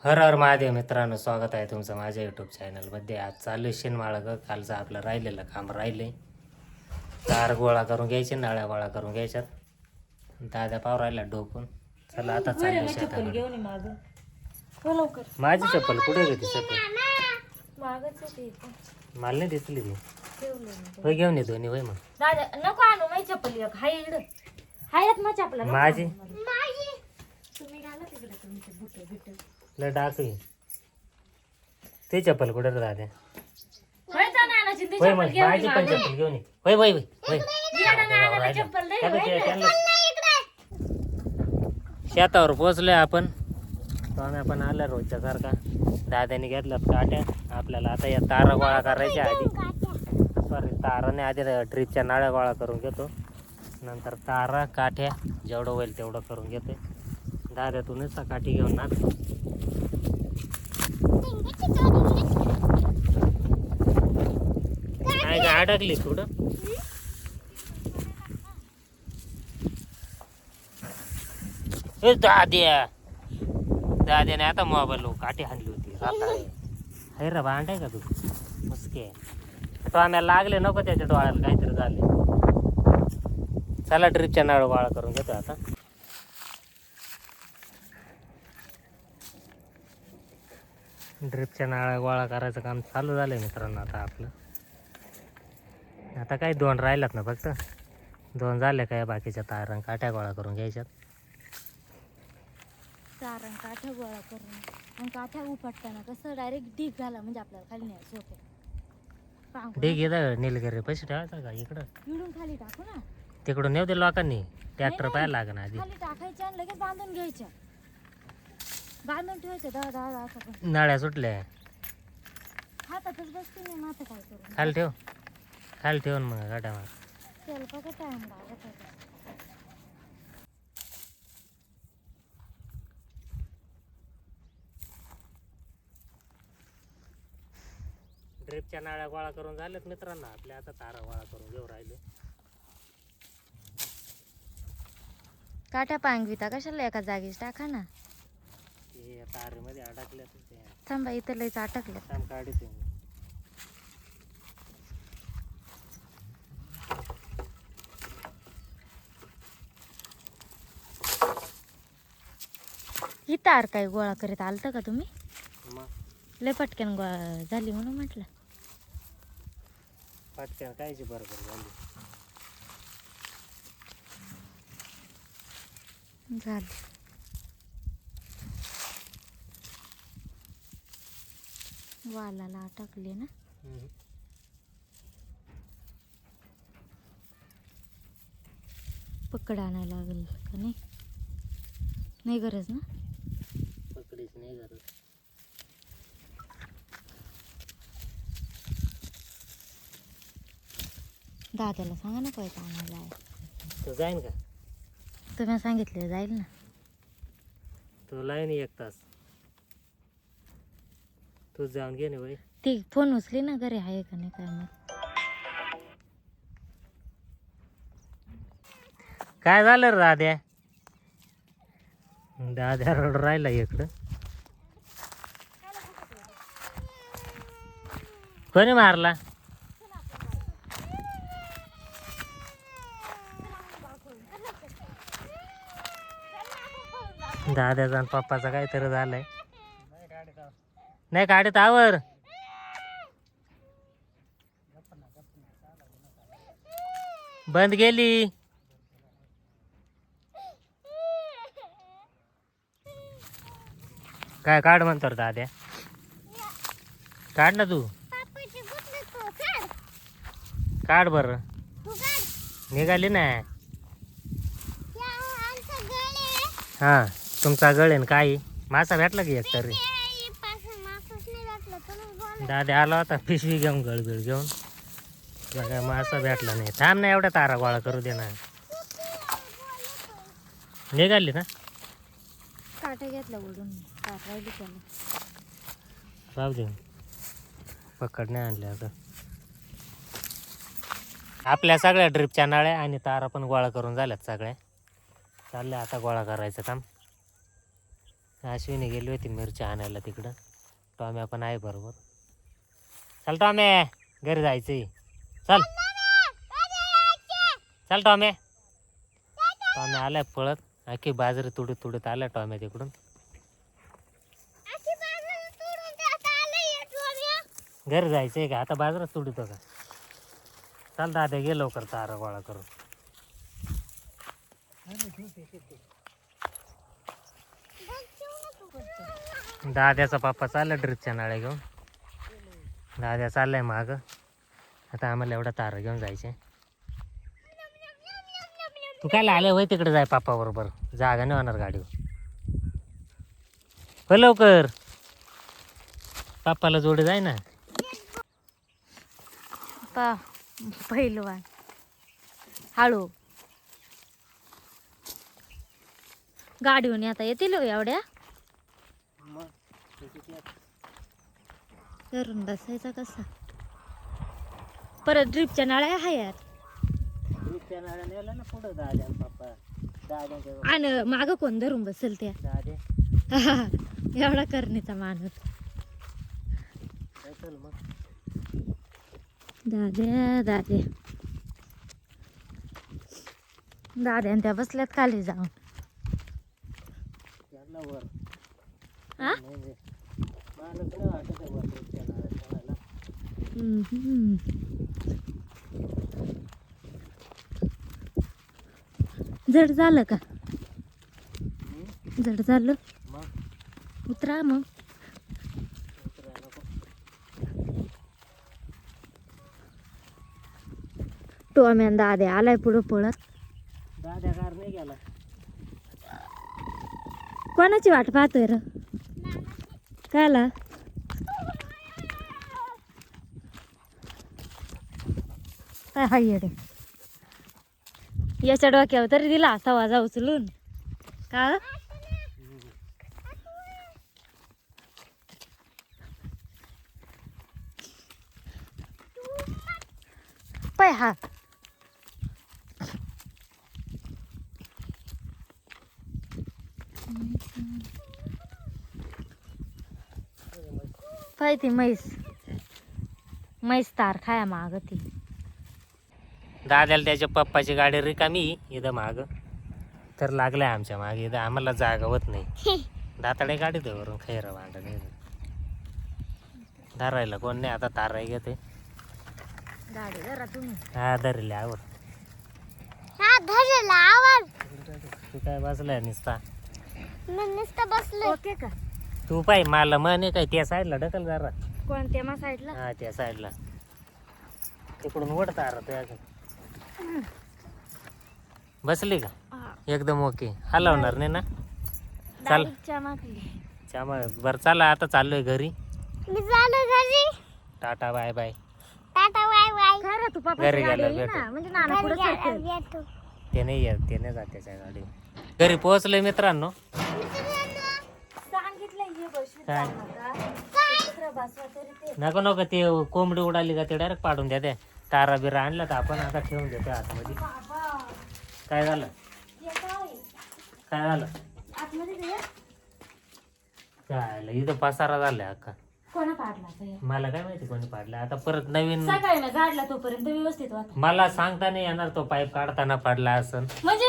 हर हर महादेव मित्रांनो, स्वागत आहे तुमचं माझ्या यूट्यूब चॅनलमध्ये. आज चालू शेणमाळं ग. कालचं आपलं राहिलेलं काम राहिले. तार गोळा करून घ्यायचे, नाळ्या गोळा करून घ्यायच्यात. दादा पाव राहिला डोकून. चला आता चालू शेताकडे. माझी चप्पल कुठे गेली? मला नाही दिसली ती. होय घेऊन येतो नि होय मग नको आणू माझी चप्पल एक हाय इकडं हायत माझी चप्पल माझी तुम्ही घाला तिकडे तुमचे बुटे बिटे ल डाकली ते चप्पल कुठे राहते? होय जा नानाची ती होय चप्पल मग घेऊन माझी ये पण मागं. चप्पल घेऊन ये. होय होय होय होय ये ना नानाला चप्पल दे होय ना. शेतावर पोचलोय आपण. तो आम्ही आपण आल्या रोजच्या सारखा. दादाने घेतल्यात काट्या. आपल्याला आता या तारा गोळा करायच्या आधी, सॉरी ताराने आधी ट्रीपच्या नाळ्या गोळा करून घेतो. नंतर तारा काठ्या जेवढं होईल तेवढं करून घेते. दाद्यातूनच काठी घेऊन नाचतो. काय काय अडकली थोडं. दाद्याने आता मोबाईल काठी हाणली होती रात्र. हे रा भांड आहे का तू? मस्के तो आम्हाला लागले नको त्याच्या डोळ्याला काहीतरी झाले. चला ट्रिपच्या नाळ गोळा करून घेतो आता. ड्रिपच्या नाळ्या गोळा करायचं काम चालू झालंय मित्रांनो. आता आपलं आता काही 2 राहिल्यात ना, फक्त 2 झाले काय. बाकीच्या तारण काठ्या गोळा करून घ्यायच्यात. तारण काठ्या गोळा करून आणि काठ्या उपटताना कसं डायरेक्ट डीप झाला म्हणजे आपल्याला खाली नाही सोपे. ठीक आहे. नीलगिरी पैसे ठेवायचा का इकडं? इडून खाली टाकू ना. तिकडून नेऊ दे लोकांनी. ट्रॅक्टर पाहायला लागेल आधी. खाली टाकायच्या आणि लगेच बांधून घ्यायच्या. बांधून ठेवायचं दहा असं पण. नाळ्या सुटल्या. हातातच बसते नाही माथं काय करून. खाली ठेव. खाली ठेवून मग गाड्या मार. त्याला बघा टाइम लागत होता. ड्रिपच्या नाळ्या गोळा करून झाल्यात मित्रांनो आपल्या. आता तारा गोळा करून घेऊ राहिलो. काठ्या पांगविता कशाला एका जागीच टाका ना. ते तारेमध्ये अडकल्यात. थांबा इथं लयच अटकले. काम काढते. ही तार काय गोळा करीत आलतं का तुम्ही? मग लय पटकन गोळा झाली म्हणून म्हटलं. पटकन कायची बरोबर झाली. झाली. वालाला अटकले ना. पकड आणायला लागेल का नाही? नाही गरज ना. पकडीच नाही गरज. दादाला सांगा ना पैसा आणायला आहे. तो जाईन का? तुम्ही सांगितलं जाईल ना. तो लाईन 1 तास. तू जाऊन घे ना बाई. ती फोन उचली ना घरी आहे का नाही काय मग. काय झालं रे दाद्या? दाद्या रोड राहिला इकडं. कोणी मारला? दाद्याचा आणि पप्पाचा काहीतरी झालंय. नाही काढत आवर. बंद गेली. काय काढ म्हणतो रे दाद्या? काढ ना तू. काढ बर. निघाली ना. हा तुमचा गळेन काय मासा भेटला की एक तरी. दादा आला होता पिशवी घेऊन गळबिळ घेऊन. काय मासा भेटला नाही. थांब ना एवढ्या तारा गोळा करू दे ना. निघाली ना. काटा घेतला ओढून राहिली त्याला. राहू दे. पकड नाही आणले आता. आपल्या सगळ्या ड्रिपच्या नाळ्या आणि तारा पण गोळा करून झाल्यात सगळ्या. चाललंय आता गोळा करायचं काम. अश्विनी गेली होती मिरची आणायला तिकडं. टॉम्या पण आहे बरोबर. चल टॉम्या, घरी जायचंय. चल चल टॉम्या. टॉम्या आलाय पळत. अख्खी बाजरी तुडत तुडत आलाय टॉम्या तिकडून. घरी जायचंय का? आता बाजारात तुडतो का? चल दादा गे लवकर तारा गोळा करून. दाद्याचा पप्पा चालला ड्रिपच्या नाळ्या घेऊन. दाद्या चाललाय माग. आता आम्हाला एवढा तारा घेऊन जायचे. तू काय आले होय तिकडे जाय पप्पा बरोबर. जागा नाही होणार गाडीवर. हो लवकर. पप्पाला जोडी जाय ना. पहिलवान हळू गाडीहून आता येतील हो एवढ्या. करून बसायचा कसा. परत ड्रिपच्या नाळ्या आहे यार. ड्रिपच्या नाळ्या नेला ना पुढं दाद्या पप्पा. दाद्या आणि माग कोण धरून बसेल त्या. दाद्या एवढा करणीचा माणूस. चल मग. दाद्या दाद्या दाद्या त्या बसल्यात खाली जाऊन. वर हा? जड झालं का? जड झालं. उतरा मग. टोम्यान दाद्या आलाय पुढं पळत. दाद्या कार नाही गेला. कोणाची वाट पाहतोय र? काला काय हाय येडे. याच्या डोक्यावर तरी दिला असा वाजा उचलून का? पाय हा पाय ती म्हैस तार खाया माग ती. दाद्याला त्याच्या पप्पाची गाडी रिकामी इथं माग. तर लागलाय आमच्या मागे. इथं आम्हाला जागा होत नाही. दाताडे गाडी दे वरून खैरा वांड नाही. धरायला कोण नाही. आता ताराय घेते. गाडी जरा तुम्ही. हा धरले आवर. तू काय बसलाय नुसता. बसलो ओके का? तू पाय मला म्हणे काय त्या साईडला ढकल जरा. कोणत्या मा साईडला? हा त्या साईडला. तिकडून ओढता आरा. बसली का? एकदम ओके. हलवणार नाही ना? चाल बरं चला आता चाललोय घरी. Tata bye bye. घरी गेलो भेटू. म्हणजे नाना पुढे सरकेल. ते नाही येत. ते नाही जात त्याच्या गाडी. घरी पोहोचलोय मित्रांनो. काय नको नको ते कोंबडी उडाली का ते डायरेक्ट पाडून द्या. तारा बिरा आणला तर आपण आता ठेवून देतो आतमध्ये. काय झालं? काय झालं? काय इथं पसारा झालाय अक्का. कोणा पाडला? मला काय माहिती कोणी पाडला. आता परत नवीन सकाळी ना झाडला तोपर्यंत व्यवस्थित होता. मला सांगता नाही येणार तो पाईप काढताना पडला असं. म्हणजे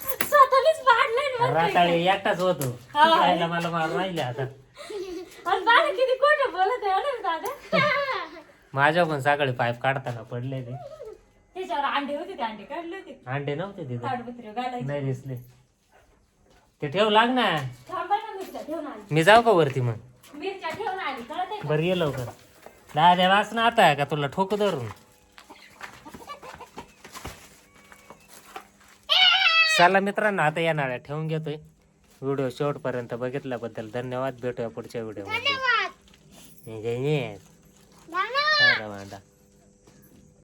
स्वतःच पाडलाय. राताळी एकटाच होतो. खायला मला मारून राहिले आता. किती खोटं बोलत आहे दादा. माझ्या पण सकाळी पाईप काढताना पडले ते. त्याच्यावर अंडे होते. ते अंडे काढले होते. अंडे नव्हते तिथे. ताडपत्री घालायचे. नाही दिसले. ते ठेव लाग ना. थांबा ना मिरच्या ठेवून आली. मी जाऊ का वरती मग? मिरच्या ठेवून आली कळत आहे. बरं ये लवकर. दाद्या वास ना आता का तुला ठोक धरून. चला मित्रांनो आता या नाळ्या ठेवून घेतोय. व्हिडिओ शेवटपर्यंत बघितल्याबद्दल धन्यवाद. भेटूया पुढच्या व्हिडिओ मध्ये.